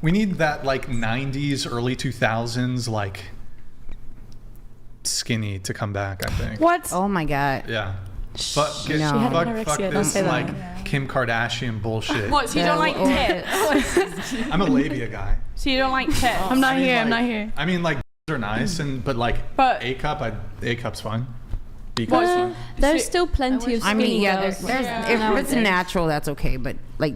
We need that like 90s, early 2000s like skinny to come back, I think. What? Oh my God. Yeah. No. Fuck this like Kim Kardashian bullshit. What, so you don't like tits? I'm a labia guy. So you don't like tits? I'm not here. I mean, like, are nice, but A cup's fine. B cup's fine. There's still plenty of skinny if it's natural, that's okay. But like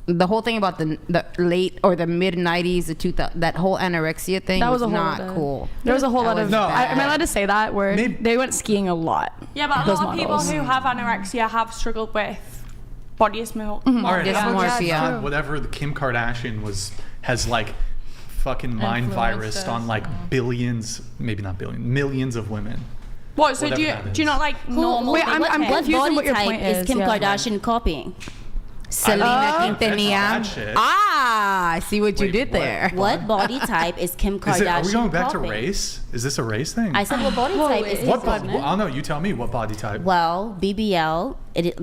the whole thing about the late or the mid 90s, the 2000, that whole anorexia thing was not cool. There was a whole lot of. No, am I allowed to say that word? They went skiing a lot. Yeah, but a lot of people who have anorexia have struggled with body dysmorphia. All right, whatever the Kim Kardashian has like fucking mind virus on like billions, maybe not billions, millions of women. What? So do you not like normal? Wait, I'm confused on what your point is. Kim Kardashian copying? Selena Quintanilla. I see what you did there. What body type is Kim Kardashian? Are we going back copying? to race? Is this a race thing? I said what body type is Kim Kardashian? I don't know. You tell me what body type. Well, BBL,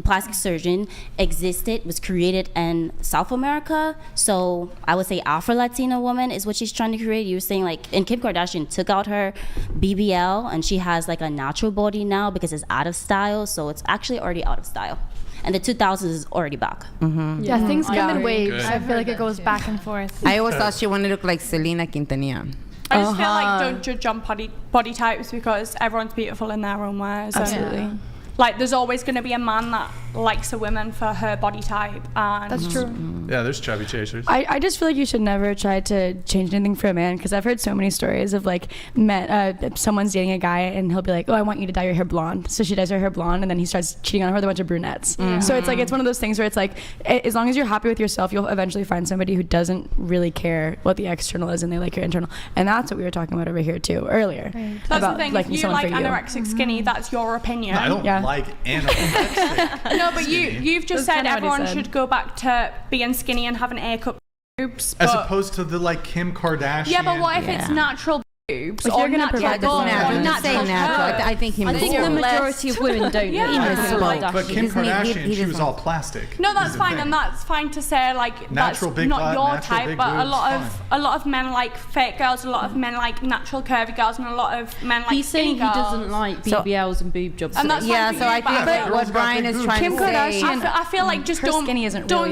plastic surgeon, was created in South America. So I would say Afro-Latina woman is what she's trying to create. You were saying like, and Kim Kardashian took out her BBL and she has like a natural body now because it's out of style. So it's actually already out of style. And the 2000s is already back. Mm-hmm. Yeah, things come in waves. Good. I feel like it goes back and forth. I always thought she wanted to look like Selena Quintanilla. I just feel like don't judge on body types because everyone's beautiful in their own ways. Absolutely. Like there's always going to be a man that likes a woman for her body type. And that's true. Yeah, there's chubby chasers. I just feel like you should never try to change anything for a man because I've heard so many stories of like someone's dating a guy and he'll be like, oh, I want you to dye your hair blonde. So she dyes her hair blonde and then he starts cheating on her with a bunch of brunettes. Mm-hmm. So it's like it's one of those things where it's like as long as you're happy with yourself, you'll eventually find somebody who doesn't really care what the external is and they like your internal. And that's what we were talking about over here too earlier. Right. That's the thing. If you like anorexic skinny, that's your opinion. No, I don't like anorexic. No, but you've just said everyone should go back to being skinny and having A-cup boobs. As opposed to the like Kim Kardashian. Yeah, but what if it's natural boobs if or you're gonna natural provide bum or natural. natural I think the majority of women don't. But Kim Kardashian, she was all plastic. No, that's fine, and that's fine to say like natural that's big not butt, your type, big but boobs, a lot of men like fake girls, a lot of men like natural curvy girls, and a lot of men like He's saying skinny he girls. doesn't like BBLs and boob jobs. And that's yeah, so I think what Brian is trying to say. I feel like just don't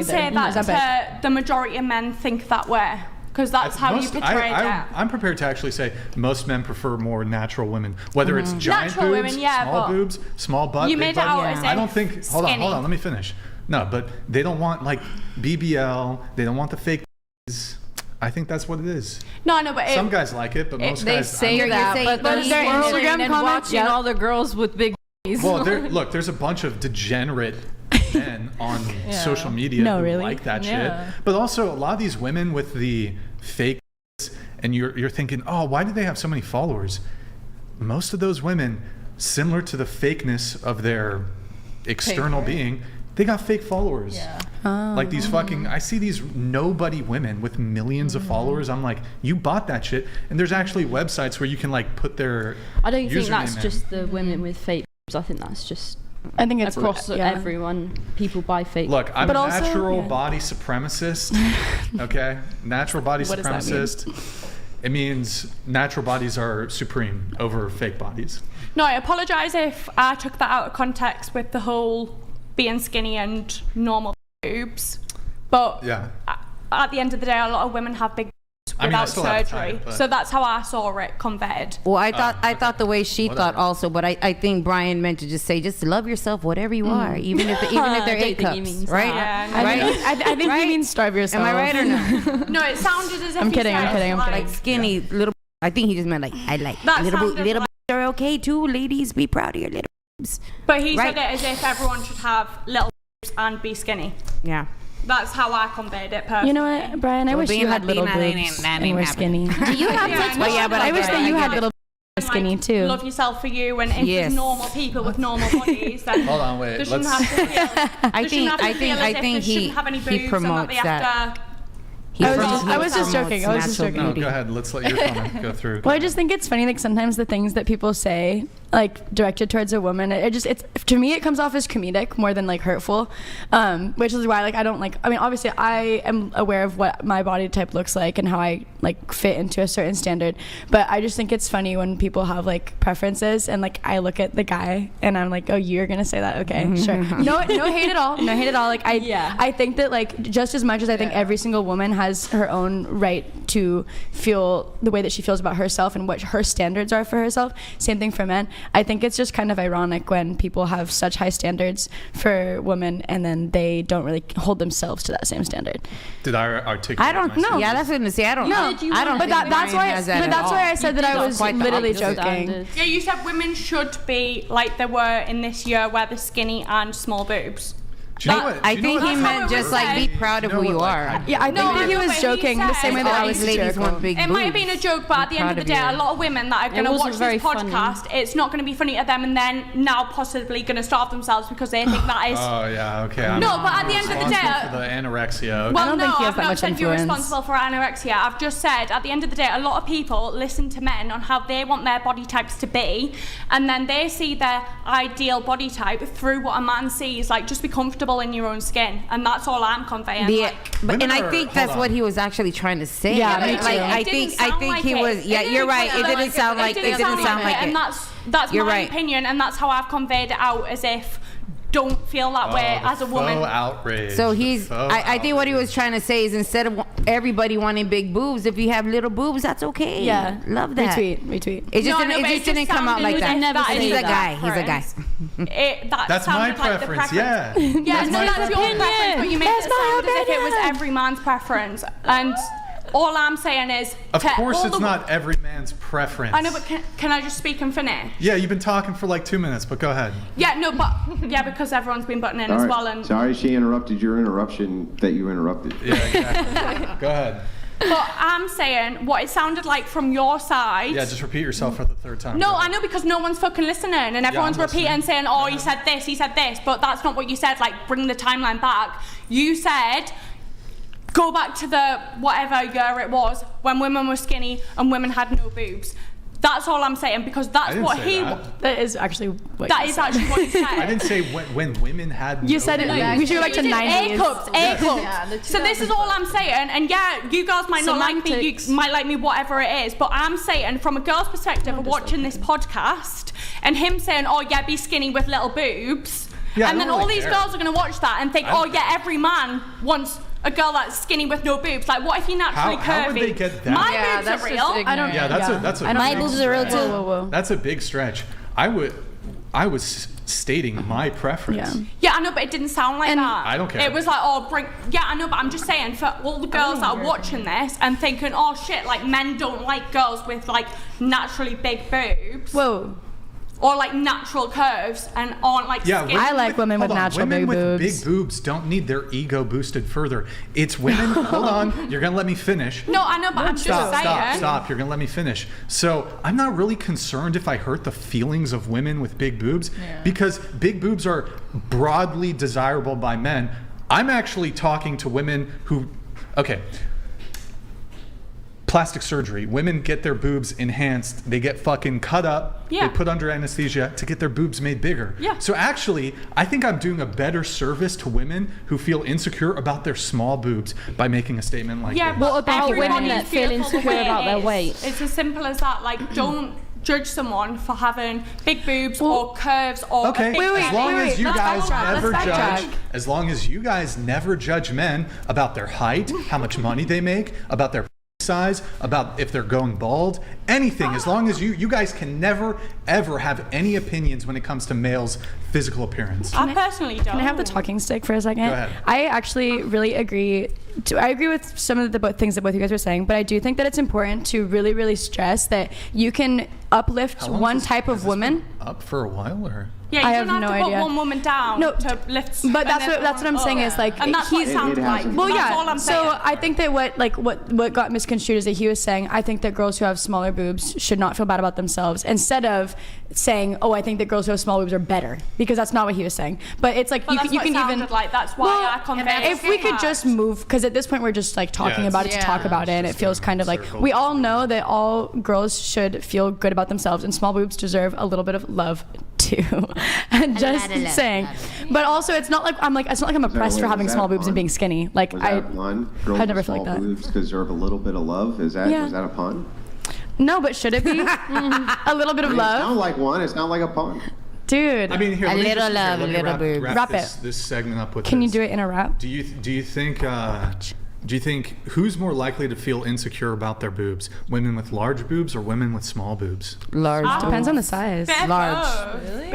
say that the majority of men think that way. Because that's how you portray it. I'm prepared to actually say most men prefer more natural women, whether it's giant natural boobs, women, yeah, small boobs, small butt. You made it out as I don't think. Hold on, let me finish. No, but they don't want like BBL. They don't want the fake. I think that's what it is. No, but some guys like it, but most guys. They say that, but they're Instagram comments watching all the girls with big. Well, there's a bunch of degenerate men on social media who like that shit. But also a lot of these women with the fake, and you're thinking, oh, why do they have so many followers? Most of those women, similar to the fakeness of their external being, they got fake followers. Like these fucking, I see these nobody women with millions of followers. I'm like, you bought that shit. And there's actually websites where you can like put their I don't think that's just the women with fake. I think that's just it's across everyone. People buy fake. Look, I'm a natural body supremacist. Okay, natural body supremacist. It means natural bodies are supreme over fake bodies. No, I apologize if I took that out of context with the whole being skinny and normal boobs. But at the end of the day, a lot of women have big without surgery, so that's how I saw it converted. Well, I thought the way she thought also, but I think Brian meant to just say, just love yourself, whatever you are, even if they're A cups, right? Yeah, right? I think he means starve yourself. Am I right or no? No, it sounded as if I'm kidding. Like skinny little. I think he just meant like I like little are okay too. Ladies, be proud of your little boobs. But he said it as if everyone should have little boobs and be skinny. Yeah. That's how I conveyed it personally. You know what, Brian? I wish you had little boobs and were skinny. Do you have tits? But I wish that you had little boobs skinny too. Love yourself for you, and if there's normal people with normal bodies, then hold on, wait. They shouldn't have to feel. I think he promotes that. I was just joking. No, go ahead. Let's let your comment go through. Well, I just think it's funny, like sometimes the things that people say like directed towards a woman, it's to me it comes off as comedic more than like hurtful, which is why like I don't like, I mean obviously I am aware of what my body type looks like and how I like fit into a certain standard, but I just think it's funny when people have like preferences and like I look at the guy and I'm like, oh, you're gonna say that, okay, sure. No hate at all, like I think that like just as much as I think every single woman has her own right to feel the way that she feels about herself and what her standards are for herself, same thing for men. I think it's just kind of ironic when people have such high standards for women and then they don't really hold themselves to that same standard. Did I articulate I don't know. Yeah, that's what I'm gonna say. I don't know. I don't. But that's why I said that I was literally joking. Yeah, you said women should be like they were in this year, where they're skinny and small boobs. I think he meant just like be proud of who you are. Yeah, I think that he was joking the same way that I was ladies want big boobs. It might have been a joke, but at the end of the day, a lot of women that are going to watch this podcast, it's not going to be funny to them, and then now possibly going to starve themselves because they think that is. Oh yeah, okay. No, but at the end of the day, for the anorexia. Well, I don't think he has that much influence. I've not said you're responsible for anorexia. I've just said at the end of the day, a lot of people listen to men on how they want their body types to be, and then they see their ideal body type through what a man sees. Like, just be comfortable in your own skin. And that's all I'm conveying. And I think that's what he was actually trying to say. Yeah, I think he was. Yeah, you're right. It didn't sound like it. And that's my opinion, and that's how I've conveyed it out, as if don't feel that way as a woman. Outrage. So I think what he was trying to say is, instead of everybody wanting big boobs, if you have little boobs, that's okay. Yeah, love that. Retweet. It just didn't come out like that. He's a guy. That's my preference. Yeah. Yeah, that's your preference, but you made it sound as if it was every man's preference. And all I'm saying is, of course it's not every man's preference. I know, but can I just speak and finish? Yeah, you've been talking for like 2 minutes, but go ahead. Yeah, no, but because everyone's been butting in as well. And sorry, she interrupted your interruption that you interrupted. Yeah, exactly. Go ahead. But I'm saying what it sounded like from your side. Yeah, just repeat yourself for the third time. No, I know, because no one's fucking listening, and everyone's repeating and saying, oh, he said this, but that's not what you said. Like, bring the timeline back. You said, go back to the whatever year it was when women were skinny and women had no boobs. That's all I'm saying, because that's what he. That is actually what. That is actually what he said. I didn't say when women had. You said it. We should go back to 90s. A cups. Yeah, so this is all I'm saying, and yeah, you girls might not like me. You might like me, whatever it is. But I'm saying, from a girl's perspective, of watching this podcast and him saying, "Oh yeah, be skinny with little boobs," and then all these girls are gonna watch that and think, "Oh yeah, every man wants a girl that's skinny with no boobs." Like, what if you're naturally curvy? How would they get that? My boobs are real. I don't. Yeah, that's a. My boobs are real too. That's a big stretch. I was stating my preference. Yeah, I know, but it didn't sound like that. I don't care. It was like, oh, bring. Yeah, I know, but I'm just saying, for all the girls that are watching this and thinking, oh shit, like men don't like girls with like naturally big boobs. Whoa. Or like natural curves and aren't like skinny. I like women with natural big boobs. Women with big boobs don't need their ego boosted further. It's women. Hold on, you're gonna let me finish. No, I know, but I'm just saying. Stop. You're gonna let me finish. So I'm not really concerned if I hurt the feelings of women with big boobs, because big boobs are broadly desirable by men. I'm actually talking to women who, plastic surgery. Women get their boobs enhanced. They get fucking cut up. Yeah. They put under anesthesia to get their boobs made bigger. Yeah. So actually, I think I'm doing a better service to women who feel insecure about their small boobs by making a statement like this. What about women that feel insecure about their weight? It's as simple as that. Like, don't judge someone for having big boobs or curves or as long as you guys never judge, as long as you guys never judge men about their height, how much money they make, about their size, about if they're going bald, anything, as long as you guys can never ever have any opinions when it comes to males' physical appearance. I personally don't. Can I have the talking stick for a second? Go ahead. I actually really agree. I agree with some of the things that both of you guys were saying, but I do think that it's important to really, really stress that you can uplift one type of woman. Up for a while, or? Yeah, you don't have to put one woman down to lift. But that's what I'm saying is like, and that's what it sounds like. Well, that's yeah. all I'm saying. So I think that what got misconstrued is that he was saying, I think that girls who have smaller boobs should not feel bad about themselves, instead of saying, oh, I think that girls who have small boobs are better, because that's not what he was saying. But it's like you can even like that's why I convey. If we could just move, because at this point we're just like talking about it to talk about it, and it feels kind of like we all know that all girls should feel good about themselves, and small boobs deserve a little bit of love too. And just saying. But also, it's not like I'm oppressed for having small boobs and being skinny. Like I never felt like that. Boobs deserve a little bit of love. Was that a pun? No, but should it be a little bit of love? It's not like one. It's not like a pun. Dude, I mean, here, a little love, a little boob. Wrap this segment up with. Can you do it in a rap? Do you think who's more likely to feel insecure about their boobs? Women with large boobs or women with small boobs? Large. Depends on the size. Large. Really?